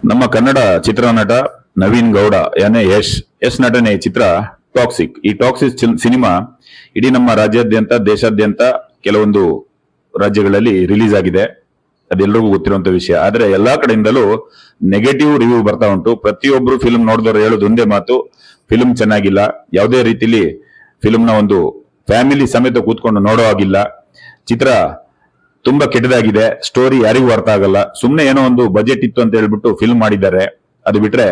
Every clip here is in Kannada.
ನಮ್ಮ ಕನ್ನಡ ಚಿತ್ರನಟ ನವೀನ್ ಗೌಡ ಯಾನೆ ಯಶ್ ನಟನೆ ಚಿತ್ರ ಟಾಕ್ಸಿಕ್. ಈ ಟಾಕ್ಸಿಕ್ ಸಿನಿಮಾ ಇಡೀ ನಮ್ಮ ರಾಜ್ಯಾದ್ಯಂತ ದೇಶಾದ್ಯಂತ ಕೆಲವೊಂದು ರಾಜ್ಯಗಳಲ್ಲಿ ರಿಲೀಸ್ ಆಗಿದೆ. ಅದೆಲ್ಲರಿಗೂ ಗೊತ್ತಿರುವಂತ ವಿಷಯ. ಆದ್ರೆ ಎಲ್ಲಾ ಕಡೆಯಿಂದಲೂ ನೆಗೆಟಿವ್ ರಿವ್ಯೂ ಬರ್ತಾ ಉಂಟು. ಪ್ರತಿಯೊಬ್ರು ಫಿಲ್ಮ್ ನೋಡಿದವರು ಹೇಳೋದು ಒಂದೇ ಮಾತು, ಫಿಲ್ಮ್ ಚೆನ್ನಾಗಿಲ್ಲ, ಯಾವುದೇ ರೀತಿಲಿ ಫಿಲ್ಮ್ನ ಒಂದು ಫ್ಯಾಮಿಲಿ ಸಮೇತ ಕೂತ್ಕೊಂಡು ನೋಡೋ ಆಗಿಲ್ಲ, ಚಿತ್ರ ತುಂಬಾ ಕೆಟ್ಟದಾಗಿದೆ, ಸ್ಟೋರಿ ಯಾರಿಗೂ ಅರ್ಥ ಆಗಲ್ಲ, ಸುಮ್ನೆ ಏನೋ ಒಂದು ಬಜೆಟ್ ಇತ್ತು ಅಂತ ಹೇಳ್ಬಿಟ್ಟು ಫಿಲ್ಮ್ ಮಾಡಿದ್ದಾರೆ, ಅದು ಬಿಟ್ರೆ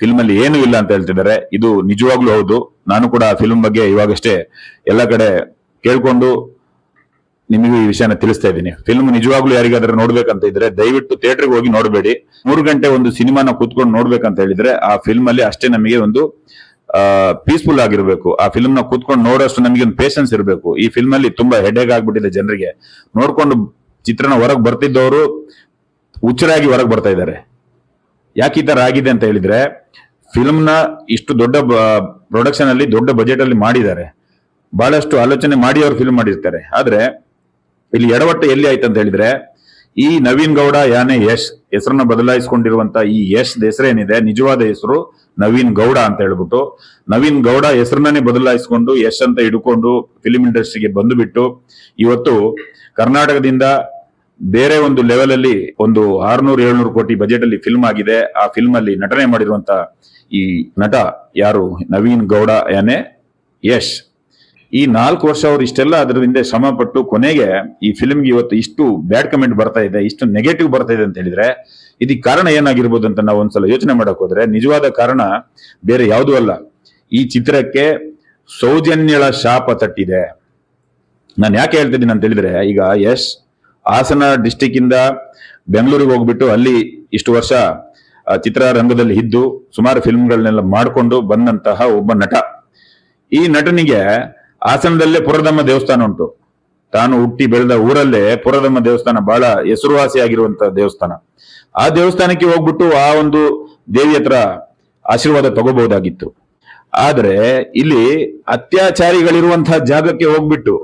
ಫಿಲ್ಮ್ ಅಲ್ಲಿ ಏನೂ ಇಲ್ಲ ಅಂತ ಹೇಳ್ತಿದ್ದಾರೆ. ಇದು ನಿಜವಾಗ್ಲೂ ಹೌದು. ನಾನು ಕೂಡ ಆ ಫಿಲ್ಮ್ ಬಗ್ಗೆ ಇವಾಗಷ್ಟೇ ಎಲ್ಲ ಕಡೆ ಕೇಳ್ಕೊಂಡು ನಿಮಗೂ ಈ ವಿಷಯನ ತಿಳಿಸ್ತಾ ಇದ್ದೀನಿ. ಫಿಲ್ಮ್ ನಿಜವಾಗ್ಲೂ ಯಾರಿಗಾದ್ರೂ ನೋಡ್ಬೇಕಂತ ಇದ್ರೆ ದಯವಿಟ್ಟು ಥಿಯೇಟರ್ಗೆ ಹೋಗಿ ನೋಡಬೇಡಿ. 3 ಗಂಟೆ ಒಂದು ಸಿನಿಮಾನ ಕೂತ್ಕೊಂಡು ನೋಡ್ಬೇಕಂತ ಹೇಳಿದ್ರೆ ಆ ಫಿಲ್ಮ್ ಅಲ್ಲಿ ಅಷ್ಟೇ ನಮಗೆ ಒಂದು ಪೀಸ್ಫುಲ್ ಆಗಿರ್ಬೇಕು. ಆ ಫಿಲ್ಮ್ ನ ಕೂತ್ಕೊಂಡು ನೋಡೋಷ್ಟು ನಮಗೆ ಒಂದು ಪೇಷನ್ಸ್ ಇರಬೇಕು. ಈ ಫಿಲ್ಮ್ ಅಲ್ಲಿ ತುಂಬಾ ಹೆಡ್ಏಕ್ ಆಗ್ಬಿಟ್ಟಿದೆ ಜನರಿಗೆ. ನೋಡ್ಕೊಂಡು ಚಿತ್ರನ ಹೊರಗೆ ಬರ್ತಿದ್ದವರು ಹುಚ್ಚರಾಗಿ ಹೊರಗೆ ಬರ್ತಾ ಇದ್ದಾರೆ. ಯಾಕೆ ಈ ತರ ಆಗಿದೆ ಅಂತ ಹೇಳಿದ್ರೆ, ಫಿಲ್ಮ್ ನ ಇಷ್ಟು ದೊಡ್ಡ ಪ್ರೊಡಕ್ಷನ್ ಅಲ್ಲಿ ದೊಡ್ಡ ಬಜೆಟ್ ಅಲ್ಲಿ ಮಾಡಿದ್ದಾರೆ, ಬಹಳಷ್ಟು ಆಲೋಚನೆ ಮಾಡಿ ಅವ್ರು ಫಿಲ್ಮ್ ಮಾಡಿರ್ತಾರೆ. ಆದ್ರೆ ಇಲ್ಲಿ ಎಡವಟ್ಟು ಎಲ್ಲಿ ಆಯ್ತು ಅಂತ ಹೇಳಿದ್ರೆ, ಈ ನವೀನ್ ಗೌಡ ಯಾನೆ ಹೆಸರನ್ನ ಬದಲಾಯಿಸಿಕೊಂಡಿರುವಂತ ಈ ಹೆಸರೇನಿದೆ, ನಿಜವಾದ ಹೆಸರು ನವೀನ್ ಗೌಡ ಅಂತ ಹೇಳ್ಬಿಟ್ಟು, ನವೀನ್ ಗೌಡ ಹೆಸರನ್ನೇ ಬದಲಾಯಿಸಿಕೊಂಡು ಯಶ್ ಅಂತ ಹಿಡ್ಕೊಂಡು ಫಿಲಿಂ ಇಂಡಸ್ಟ್ರಿಗೆ ಬಂದು ಬಿಟ್ಟು ಇವತ್ತು ಕರ್ನಾಟಕದಿಂದ ಬೇರೆ ಒಂದು ಲೆವೆಲ್ ಅಲ್ಲಿ ಒಂದು 600-700 ಕೋಟಿ ಬಜೆಟ್ ಅಲ್ಲಿ ಫಿಲ್ಮ್ ಆಗಿದೆ. ಆ ಫಿಲ್ಮ್ ಅಲ್ಲಿ ನಟನೆ ಮಾಡಿರುವಂತ ಈ ನಟ ಯಾರು, ನವೀನ್ ಗೌಡ ಯಾನೆ ಯಶ್. ಈ 4 ವರ್ಷ ಅವ್ರು ಇಷ್ಟೆಲ್ಲ ಅದರ ಹಿಂದೆ ಶ್ರಮ ಪಟ್ಟು ಕೊನೆಗೆ ಈ ಫಿಲ್ಮ್ಗೆ ಇವತ್ತು ಇಷ್ಟು ಬ್ಯಾಡ್ ಕಮೆಂಟ್ ಬರ್ತಾ ಇದೆ, ಇಷ್ಟು ನೆಗೆಟಿವ್ ಬರ್ತಾ ಇದೆ ಅಂತ ಹೇಳಿದ್ರೆ ಇದಕ್ಕೆ ಕಾರಣ ಏನಾಗಿರ್ಬೋದು ಅಂತ ನಾವು ಒಂದ್ಸಲ ಯೋಚನೆ ಮಾಡಕ್ ಹೋದ್ರೆ ನಿಜವಾದ ಕಾರಣ ಬೇರೆ ಯಾವುದೂ ಅಲ್ಲ. ಈ ಚಿತ್ರಕ್ಕೆ ಸೌಜನ್ಯಳ ಶಾಪ ತಟ್ಟಿದೆ. ನಾನು ಯಾಕೆ ಹೇಳ್ತಿದ್ದೀನಿ ಅಂತ ಹೇಳಿದ್ರೆ, ಈಗ ಯಶ್ ಹಾಸನ ಡಿಸ್ಟಿಕ್ ಇಂದ ಬೆಂಗಳೂರಿಗೆ ಹೋಗ್ಬಿಟ್ಟು ಅಲ್ಲಿ ಇಷ್ಟು ವರ್ಷ ಚಿತ್ರರಂಗದಲ್ಲಿ ಇದ್ದು ಸುಮಾರು ಫಿಲ್ಮ್ಗಳನ್ನೆಲ್ಲ ಮಾಡಿಕೊಂಡು ಬಂದಂತಹ ಒಬ್ಬ ನಟ. ಈ ನಟನಿಗೆ ಹಾಸನದಲ್ಲೇ ಪುರದಮ್ಮ ದೇವಸ್ಥಾನ ಉಂಟು. ತಾನು ಹುಟ್ಟಿ ಬೆಳೆದ ಊರಲ್ಲೇ ಪುರದಮ್ಮ ದೇವಸ್ಥಾನ ಬಹಳ ಹೆಸರುವಾಸಿಯಾಗಿರುವಂತಹ ದೇವಸ್ಥಾನ. ಆ ದೇವಸ್ಥಾನಕ್ಕೆ ಹೋಗ್ಬಿಟ್ಟು ಆ ಒಂದು ದೇವಿ ಹತ್ರ ಆಶೀರ್ವಾದ ತಗೋಬಹುದಾಗಿತ್ತು. ಆದ್ರೆ ಇಲ್ಲಿ ಅತ್ಯಾಚಾರಿಗಳಿರುವಂತಹ ಜಾಗಕ್ಕೆ ಹೋಗ್ಬಿಟ್ಟು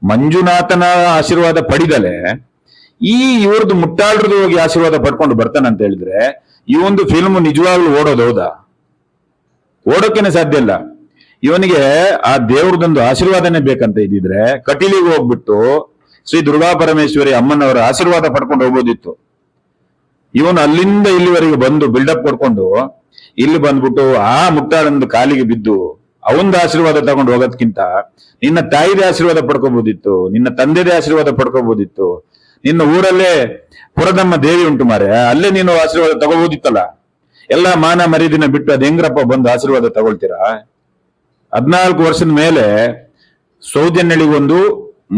ಮಂಜುನಾಥನ ಆಶೀರ್ವಾದ ಪಡಿದಲೆ ಇವ್ರದ್ದು ಮುಟ್ಟಾಳ್ರದ್ದು ಹೋಗಿ ಆಶೀರ್ವಾದ ಪಡ್ಕೊಂಡು ಬರ್ತಾನಂತ ಹೇಳಿದ್ರೆ ಈ ಒಂದು ಫಿಲ್ಮ್ ನಿಜವಾಗ್ಲೂ ಓಡೋದು ಹೌದಾ? ಓಡೋಕೆನೆ ಸಾಧ್ಯ ಇಲ್ಲ. ಇವನಿಗೆ ಆ ದೇವ್ರದೊಂದು ಆಶೀರ್ವಾದನೇ ಬೇಕಂತ ಇದ್ದಿದ್ರೆ ಕಟೀಲಿಗೆ ಹೋಗ್ಬಿಟ್ಟು ಶ್ರೀ ದುರ್ಗಾ ಪರಮೇಶ್ವರಿ ಅಮ್ಮನವರ ಆಶೀರ್ವಾದ ಪಡ್ಕೊಂಡು ಹೋಗ್ಬೋದಿತ್ತು. ಇವನು ಅಲ್ಲಿಂದ ಇಲ್ಲಿವರೆಗೆ ಬಂದು ಬಿಲ್ಡಪ್ ಕೊಡ್ಕೊಂಡು ಇಲ್ಲಿ ಬಂದ್ಬಿಟ್ಟು ಆ ಮುಟ್ಟಾಳಂದು ಕಾಲಿಗೆ ಬಿದ್ದು ಅವಂದ ಆಶೀರ್ವಾದ ತಗೊಂಡು ಹೋಗೋದ್ಕಿಂತ ನಿನ್ನ ತಾಯಿದೇ ಆಶೀರ್ವಾದ ಪಡ್ಕೋಬಹುದಿತ್ತು, ನಿನ್ನ ತಂದೆದೇ ಆಶೀರ್ವಾದ ಪಡ್ಕೋಬಹುದಿತ್ತು. ನಿನ್ನ ಊರಲ್ಲೇ ಪುರದಮ್ಮ ದೇವಿ ಉಂಟು ಮಾರೆ, ಅಲ್ಲೇ ನೀನು ಆಶೀರ್ವಾದ ತಗೋಬಹುದಿತ್ತಲ್ಲ. ಎಲ್ಲ ಮಾನ ಮರ್ಯಾದಿನ ಬಿಟ್ಟು ಅದ್ ಹೆಂಗ್ರಪ್ಪ ಬಂದು ಆಶೀರ್ವಾದ ತಗೊಳ್ತೀರಾ? 14 ವರ್ಷದ ಮೇಲೆ ಸೌಜನ್ಯಳಿಗೊಂದು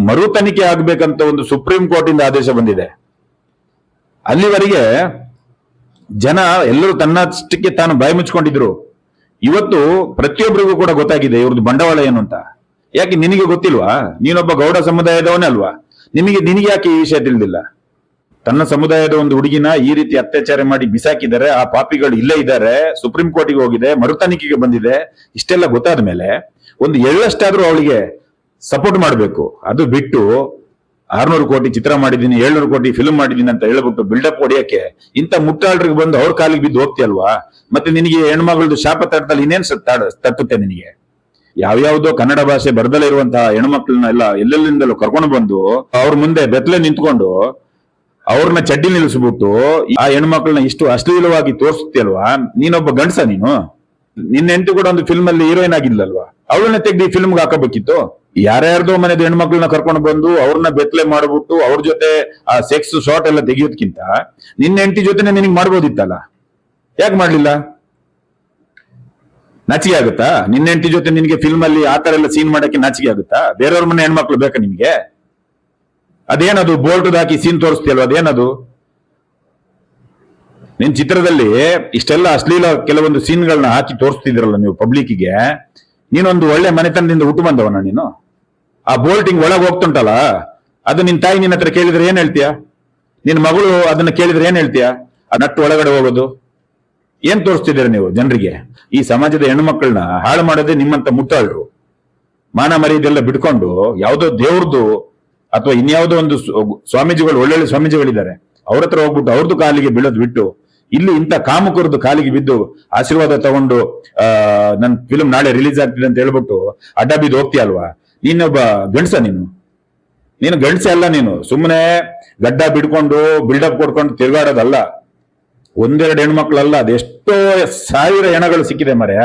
ಮರು ತನಿಖೆ ಆಗ್ಬೇಕಂತ ಒಂದು ಸುಪ್ರೀಂ ಕೋರ್ಟ್ ಇಂದ ಆದೇಶ ಬಂದಿದೆ. ಅಲ್ಲಿವರೆಗೆ ಜನ ಎಲ್ಲರೂ ತನ್ನಷ್ಟಕ್ಕೆ ತಾನು ಬಾಯಿ ಮುಚ್ಕೊಂಡಿದ್ರು. ಇವತ್ತು ಪ್ರತಿಯೊಬ್ಬರಿಗೂ ಕೂಡ ಗೊತ್ತಾಗಿದೆ ಇವ್ರದ್ದು ಬಂಡವಾಳ ಏನು ಅಂತ. ಯಾಕೆ ನಿನಗೆ ಗೊತ್ತಿಲ್ವಾ? ನೀನೊಬ್ಬ ಗೌಡ ಸಮುದಾಯದವನೇ ಅಲ್ವಾ? ನಿನಗೆ ಯಾಕೆ ಈ ವಿಷಯ ತಿಳಿದಿಲ್ಲ? ತನ್ನ ಸಮುದಾಯದ ಒಂದು ಹುಡುಗಿನ ಈ ರೀತಿ ಅತ್ಯಾಚಾರ ಮಾಡಿ ಬಿಸಾಕಿದ್ದಾರೆ. ಆ ಪಾಪಿಗಳು ಇಲ್ಲೇ ಇದ್ದಾರೆ, ಸುಪ್ರೀಂ ಕೋರ್ಟಿಗೆ ಹೋಗಿದೆ, ಮರು ತನಿಖೆಗೆ ಬಂದಿದೆ. ಇಷ್ಟೆಲ್ಲ ಗೊತ್ತಾದ ಮೇಲೆ ಒಂದು ಎಳ್ಳಷ್ಟಾದ್ರೂ ಅವಳಿಗೆ ಸಪೋರ್ಟ್ ಮಾಡಬೇಕು. ಅದು ಬಿಟ್ಟು 600 ಕೋಟಿ ಚಿತ್ರ ಮಾಡಿದ್ದೀನಿ, 700 ಕೋಟಿ ಫಿಲ್ಮ್ ಮಾಡಿದ್ದೀನಿ ಅಂತ ಹೇಳ್ಬಿಟ್ಟು ಬಿಲ್ಡಪ್ ಹೊಡಿಯಕ್ಕೆ ಇಂಥ ಮುಟ್ಟಾಳ್ರಿಗೆ ಬಂದು ಅವ್ರ ಕಾಲಿಗೆ ಬಿದ್ದು ಹೋಗ್ತಿಯಲ್ವಾ? ಮತ್ತೆ ನಿನಗೆ ಹೆಣ್ಮಗಳದ್ದು ಶಾಪ ತಟ್ಟದಲ್ಲಿ ಇನ್ನೇನ್ ತಟ್ಟುತ್ತೆ ನಿನಗೆ? ಯಾವ್ಯಾವ್ದೋ ಕನ್ನಡ ಭಾಷೆ ಬರ್ದಲೇ ಇರುವಂತಹ ಹೆಣ್ಮಕ್ಳನ್ನೆಲ್ಲ ಎಲ್ಲೆಲ್ಲಿಂದಲೂ ಕರ್ಕೊಂಡು ಬಂದು ಅವ್ರ ಮುಂದೆ ಬೆತ್ತಲೆ ನಿಂತ್ಕೊಂಡು ಅವ್ರನ್ನ ಚಡ್ಡಿ ನಿಲ್ಲಿಸ್ಬಿಟ್ಟು ಆ ಹೆಣ್ಮಕ್ಳನ್ನ ಇಷ್ಟು ಅಶ್ಲೀಲವಾಗಿ ತೋರಿಸುತ್ತಿಲ್ವಾ? ನೀನೊಬ್ಬ ಗಂಡಸ, ನಿನ್ನ ಹೆಂಡತಿ ಕೂಡ ಒಂದು ಫಿಲ್ಮ್ ಅಲ್ಲಿ ಹೀರೋಯಿನ್ ಆಗಿಲ್ಲಲ್ವಾ? ಅವಳನ್ನ ತೆಗ್ದು ಈ ಫಿಲ್ಮ್ಗೆ ಹಾಕಬೇಕಿತ್ತು. ಯಾರ್ಯಾರ್ದೋ ಮನೆದ ಹೆಣ್ಮಕ್ಳನ್ನ ಕರ್ಕೊಂಡು ಬಂದು ಅವ್ರನ್ನ ಬೆತ್ತಲೆ ಮಾಡ್ಬಿಟ್ಟು ಅವ್ರ ಜೊತೆ ಆ ಸೆಕ್ಸ್ ಶಾಟ್ ಎಲ್ಲ ತೆಗಿಯೋದ್ಕಿಂತ ನಿನ್ನ ಹೆಂಡತಿ ಜೊತೆನೆ ನಿನಗೆ ಮಾಡ್ಬೋದಿತ್ತಲ್ಲ. ಯಾಕೆ ಮಾಡ್ಲಿಲ್ಲ? ನಾಚಿಕೆ ಆಗುತ್ತಾ? ನಿನ್ನ ಹೆಂಡತಿ ಜೊತೆ ನಿನಗೆ ಫಿಲ್ಮ್ ಅಲ್ಲಿ ಆತರ ಎಲ್ಲ ಸೀನ್ ಮಾಡಕ್ಕೆ ನಾಚಿಕೆ ಆಗುತ್ತಾ? ಬೇರೆಯವ್ರ ಮನೆ ಹೆಣ್ಮಕ್ಳು ಬೇಕಾ ನಿಮ್ಗೆ? ಅದೇನದು ಬೋಲ್ಟ್ ಹಾಕಿ ಸೀನ್ ತೋರಿಸ್ತೀಯಲ್ವ, ಅದೇನದು? ನಿನ್ ಚಿತ್ರದಲ್ಲಿ ಇಷ್ಟೆಲ್ಲ ಅಶ್ಲೀಲ ಕೆಲವೊಂದು ಸೀನ್ಗಳನ್ನ ಹಾಕಿ ತೋರಿಸ್ತಿದಿರಲ್ಲ ನೀವು ಪಬ್ಲಿಕ್ಗೆ. ನೀನೊಂದು ಒಳ್ಳೆ ಮನೆತನದಿಂದ ಹುಟ್ಟು ಬಂದವನ ನೀನು. ಆ ಬೋಲ್ಟಿಂಗ್ ಒಳಗೆ ಹೋಗ್ತುಂಟಲ್ಲ, ಅದು ನಿನ್ ತಾಯಿ ನಿನ್ನ ಹತ್ರ ಕೇಳಿದ್ರೆ ಏನ್ ಹೇಳ್ತೀಯ? ನಿನ್ ಮಗಳು ಅದನ್ನ ಕೇಳಿದ್ರೆ ಏನ್ ಹೇಳ್ತೀಯ? ಆ ನಟ್ಟು ಒಳಗಡೆ ಹೋಗೋದು ಏನ್ ತೋರಿಸ್ತಿದ್ದೀರ ನೀವು ಜನರಿಗೆ? ಈ ಸಮಾಜದ ಹೆಣ್ಣುಮಕ್ಕಳನ್ನ ಹಾಳು ಮಾಡೋದೇ ನಿಮ್ಮಂತ ಮುಟ್ಟಾಳ್ರು. ಮಾನ ಮರ್ಯಾದೆಲ್ಲ ಬಿಟ್ಕೊಂಡು ಯಾವುದೋ ದೇವ್ರದ್ದು ಅಥವಾ ಇನ್ಯಾವುದೋ ಒಂದು ಸ್ವಾಮೀಜಿಗಳು, ಒಳ್ಳೊಳ್ಳೆ ಸ್ವಾಮೀಜಿಗಳಿದ್ದಾರೆ, ಅವ್ರ ಹತ್ರ ಹೋಗ್ಬಿಟ್ಟು ಅವ್ರದ್ದು ಕಾಲಿಗೆ ಬೀಳೋದು ಬಿಟ್ಟು ಇಲ್ಲಿ ಇಂಥ ಕಾಮುಕರದ್ದು ಕಾಲಿಗೆ ಬಿದ್ದು ಆಶೀರ್ವಾದ ತಗೊಂಡು ನನ್ ಫಿಲ್ಮ್ ನಾಳೆ ರಿಲೀಸ್ ಆಗ್ತಿದೆ ಅಂತ ಹೇಳ್ಬಿಟ್ಟು ಅಡ್ಡ ಬಿದ್ದು ಹೋಗ್ತೀಯಲ್ವಾ? ನೀನೊಬ್ಬ ಗಂಡಸ, ನೀನು ಗಂಡಸ ಅಲ್ಲ. ನೀನು ಸುಮ್ಮನೆ ಗಡ್ಡ ಬಿಡ್ಕೊಂಡು ಬಿಲ್ಡಪ್ ಕೊಡ್ಕೊಂಡು ತಿರುಗಾಡೋದಲ್ಲ. ಒಂದೆರಡು ಹೆಣ್ಮಕ್ಳಲ್ಲ, ಅದೆಷ್ಟೋ ಸಾವಿರ ಹೆಣಗಳು ಸಿಕ್ಕಿದೆ ಮರ್ಯ.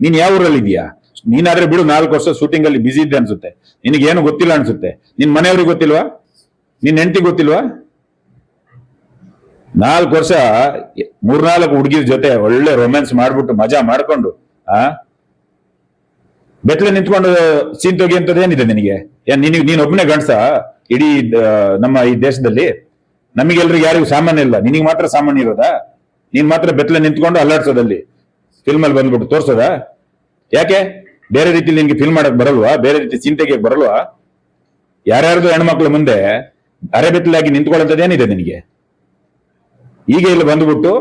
ನೀನ್ ಯಾವ ಊರಲ್ಲಿ ಇದೀಯಾ? ನೀನಾದ್ರೆ ಬಿಡು, 4 ವರ್ಷ ಶೂಟಿಂಗ್ ಅಲ್ಲಿ ಬಿಸಿ ಇದ್ದೆ ಅನ್ಸುತ್ತೆ. ನಿನಗೇನು ಗೊತ್ತಿಲ್ಲ ಅನ್ಸುತ್ತೆ. ನಿನ್ ಮನೆಯವ್ರಿಗೆ ಗೊತ್ತಿಲ್ವಾ? ನಿನ್ ಹೆಂಡತಿ ಗೊತ್ತಿಲ್ವಾ? 4 ವರ್ಷ 3-4 ಹುಡುಗಿರ ಜೊತೆ ಒಳ್ಳೆ ರೊಮ್ಯಾನ್ಸ್ ಮಾಡ್ಬಿಟ್ಟು ಮಜಾ ಮಾಡ್ಕೊಂಡು ಬೆತ್ತಲೆ ನಿಂತ್ಕೊಂಡು ಸೀನ್ ತೆಗಿ ಅಂತದೇನಿದೆ ನಿನಗೆ? ನೀನ್ ಒಬ್ಬನೇ ಗಂಡಸ ಇಡೀ ನಮ್ಮ ಈ ದೇಶದಲ್ಲಿ? ನಮಗೆಲ್ರಿಗೂ ಯಾರಿಗೂ ಸಾಮಾನ್ಯ ಇಲ್ಲ, ನಿನಗೆ ಮಾತ್ರ ಸಾಮಾನ್ಯ ಇರೋದಾ? ನೀನ್ ಮಾತ್ರ ಬೆತ್ತಲೆ ನಿಂತ್ಕೊಂಡು ಅಲ್ಲಾಡ್ಸೋದಲ್ಲಿ ಫಿಲ್ಮ್ ಅಲ್ಲಿ ಬಂದ್ಬಿಟ್ಟು ತೋರ್ಸೋದಾ? ಯಾಕೆ ಬೇರೆ ರೀತಿಲಿ ನಿನ್ಗೆ ಫಿಲ್ಮ್ ಮಾಡಕ್ ಬರಲ್ವಾ? ಬೇರೆ ರೀತಿ ಸೀನ್ ತೆಗಿಯಕ್ ಬರಲ್ವಾ? ಯಾರ್ಯಾರ್ದು ಹೆಣ್ಮಕ್ಳ ಮುಂದೆ ಅರೆಬೆತ್ತಲಾಗಿ ನಿಂತ್ಕೊಳ್ಳೋಂಥದ್ದೇನಿದೆ ನಿನಗೆ? ಈಗ ಇಲ್ಲಿ ಬಂದ್ಬಿಟ್ಟು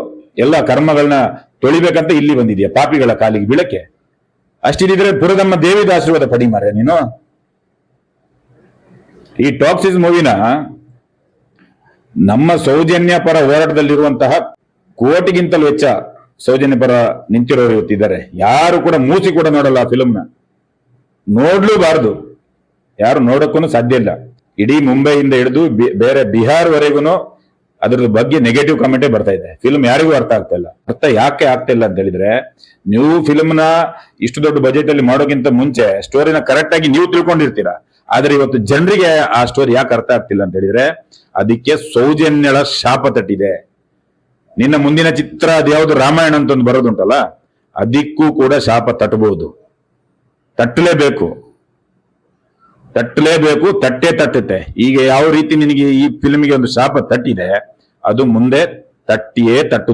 ಎಲ್ಲ ಕರ್ಮಗಳನ್ನ ತೊಳಿಬೇಕಂತ ಇಲ್ಲಿ ಬಂದಿದ್ಯಾ ಪಾಪಿಗಳ ಕಾಲಿಗೆ ಬೀಳಕ್ಕೆ? ಅಷ್ಟಿದ್ರೆ ಪುರದಮ್ಮ ದೇವಿದ ಆಶೀರ್ವಾದ ಪಡಿ ಮಾರ್ರೆ ನೀನು. ಈ ಟಾಕ್ಸಿಸ್ ಮೂವಿನ ನಮ್ಮ ಸೌಜನ್ಯ ಪರ ಹೋರಾಟದಲ್ಲಿರುವಂತಹ ಕೋಟಿಗಿಂತಲೂ ಹೆಚ್ಚ ಸೌಜನ್ಯ ಪರ ನಿಂತಿರೋರು ಇವತ್ತಿದ್ದಾರೆ. ಯಾರು ಕೂಡ ಮೂಸಿ ಕೂಡ ನೋಡಲ್ಲ ಆ ಫಿಲ್ಮ್ನ, ನೋಡ್ಲೂಬಾರ್ದು, ಯಾರು ನೋಡಕ್ಕೂ ಸಾಧ್ಯ ಇಲ್ಲ. ಇಡೀ ಮುಂಬೈಯಿಂದ ಹಿಡಿದು ಬೇರೆ ಬಿಹಾರ್ ವರೆಗೂ ಅದ್ರ ಬಗ್ಗೆ ನೆಗೆಟಿವ್ ಕಮೆಂಟೇ ಬರ್ತಾ ಇದೆ. ಫಿಲ್ಮ್ ಯಾರಿಗೂ ಅರ್ಥ ಆಗ್ತಾ ಇಲ್ಲ. ಯಾಕೆ ಆಗ್ತಾ ಇಲ್ಲ ಅಂತ ಹೇಳಿದ್ರೆ, ನೀವು ಫಿಲ್ಮ್ನ ಇಷ್ಟು ದೊಡ್ಡ ಬಜೆಟ್ ಅಲ್ಲಿ ಮಾಡೋಕ್ಕಿಂತ ಮುಂಚೆ ಸ್ಟೋರಿನ ಕರೆಕ್ಟ್ ಆಗಿ ನೀವು ತಿಳ್ಕೊಂಡಿರ್ತೀರಾ. ಆದ್ರೆ ಇವತ್ತು ಜನರಿಗೆ ಆ ಸ್ಟೋರಿ ಯಾಕೆ ಅರ್ಥ ಆಗ್ತಿಲ್ಲ ಅಂತ ಹೇಳಿದ್ರೆ, ಅದಕ್ಕೆ ಸೌಜನ್ಯಳ ಶಾಪ ತಟ್ಟಿದೆ. ನಿನ್ನ ಮುಂದಿನ ಚಿತ್ರ ಅದ್ಯಾವುದು ರಾಮಾಯಣ ಅಂತ ಒಂದು ಬರೋದುಂಟಲ್ಲ, ಅದಕ್ಕೂ ಕೂಡ ಶಾಪ ತಟ್ಟಬಹುದು. ತಟ್ಟಲೇಬೇಕು, ತಟ್ಟೇ ತಟ್ಟುತ್ತೆ. ಈಗ ಯಾವ ರೀತಿ ನಿನಗೆ ಈ ಫಿಲ್ಮಿಗೆ ಒಂದು ಶಾಪ ತಟ್ಟಿದೆ, ಅದು ಮುಂದೆ ತಟ್ಟಿಯೇ ತಟ್ಟುತ್ತೆ.